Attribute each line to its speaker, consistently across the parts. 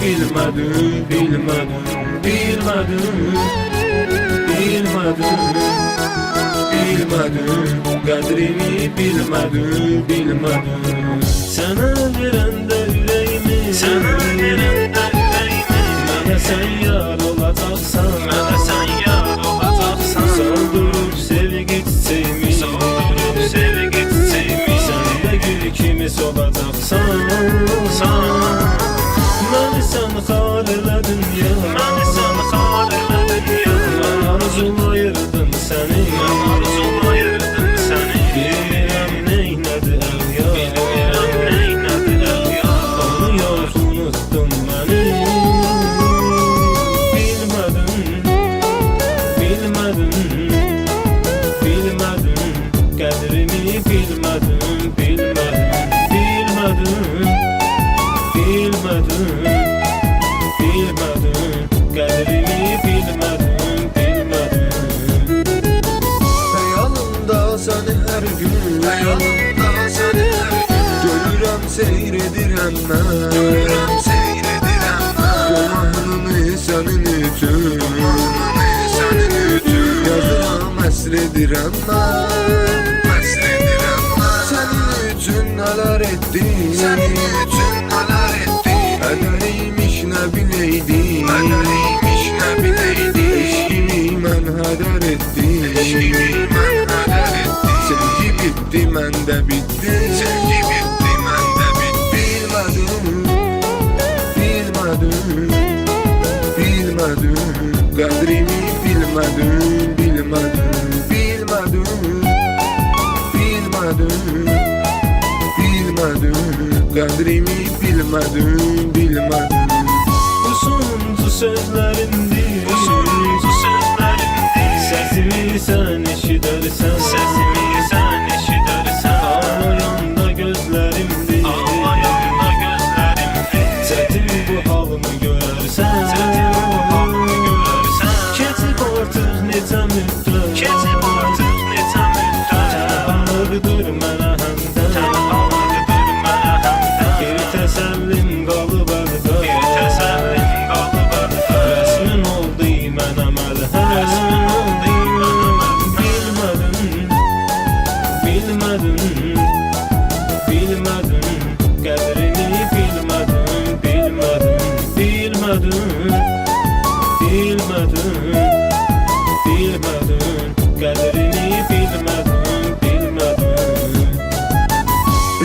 Speaker 1: bilmedim, bilmedim, bilmedim, bilmedim, bilmedim, kadrimi bilmedim, bilmedim. Sana verende yüreğimi, sana verende yüreğimi, bana sen yar olacaksan, bana sen yar olacaksan, soldurup sev gitseymi, soldurup sev gitseymi, sen de gül ikimiz olacaksan, beni sen hariledin ya, beni sen hariledin ya, ben arzulayırdım seni, ben arzulayırdım seni, bilmirəm neynədi əl ya, bilmirəm neynədi əl ya, onu yox unuttun məni, bilmədim, bilmədim, bilmədim, qədrimi bilmədim, bilmədim, bilmədim, bilmedim, bilmedim, kadrimi bilmedim, bilmedim.
Speaker 2: Hayalımda seni her gün, hayalımda seni her gün, görürəm seyredirəm mən, görürəm seyredirəm mən, günahını senin üçün, günahını senin üçün, yazıram əsredirəm mən, əsredirəm mən, senin üçün nələr etdim, senin üçün nələr etdim, qədəriymiş nə bileydim, qədəriymiş nə bileydim, eşkimi mən hədər etdim, eşkimi mən hədər etdim, sevgi bitti məndə bitti, sevgi bitti məndə bitti, bilmədim, bilmədim, bilmədim, qədrimi bilmədim, bilmədim, bilmədim, bilmədim, bilmədim, qədrimi bilmədim, bilmədim.
Speaker 1: Bu sonuncu sözlərimdir, bu sonuncu sözlərimdir, səsimi sən eşidərsən, səsimi sən eşidərsən, ağlayanda gözlərimdir, ağlayanda gözlərimdir, çətin bu halımı görərsən, çətin bu halımı görərsən, keçib artıq necə müddət, keçib artıq necə müddət, ağırdır mənə həmdən, ağırdır mənə həmdən, bir təsəllim qalıb əldə, bir təsəllim qalıb əldə, rəsmin oldu mənə məlhəm, rəsmin oldu mənə məlhəm, bilmədim, bilmədim, bilmədim, qədrini bilmədim, bilmədim, bilmədim, bilmədim, bilmədim, qədrini bilmədim, bilmədim.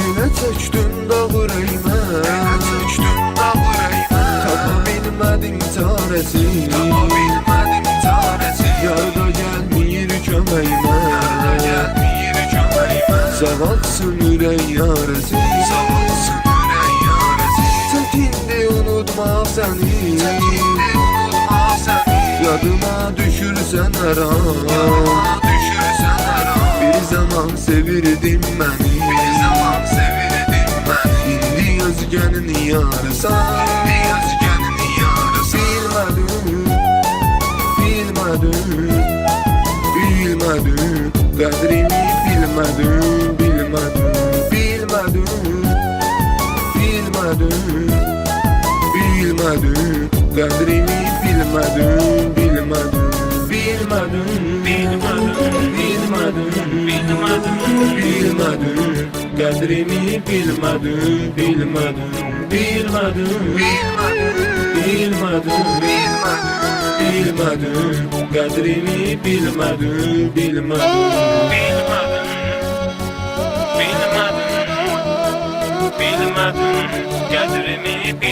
Speaker 2: Elə çəkdin dağırayma, elə çəkdin dağırayma, tapa bilmədim çarəsi, tapa bilmədim çarəsi, yarda gəlmir köməyimə, yarda gəlmir köməyimə, savadsın ürək yarəsi, savadsın ürək yarəsi, çəkindi unutma səni, çəkindi unutma səni, yadıma düşürsən hər an, yadıma düşürsən hər an, bir zaman sevirdim məni, bir zaman sevirdim məni, indi özgənin yarısan, indi özgənin yarısan, bilmədim, bilmədim, qədrimi bilmədim, bilmədim, bilmədim, bilmədim, bilmədim, qədrimi bilmədim, bilmədim,
Speaker 1: Bilmədim, bilmədim, bilmədim, bilmədim, bilmədim, qədrimi bilmədim, bilmədim, bilmədim, bilmədim, bilmədim, qədrimi bilmədim, bilmədim, bilmədim, bilmədim, qədrimi bilmədim.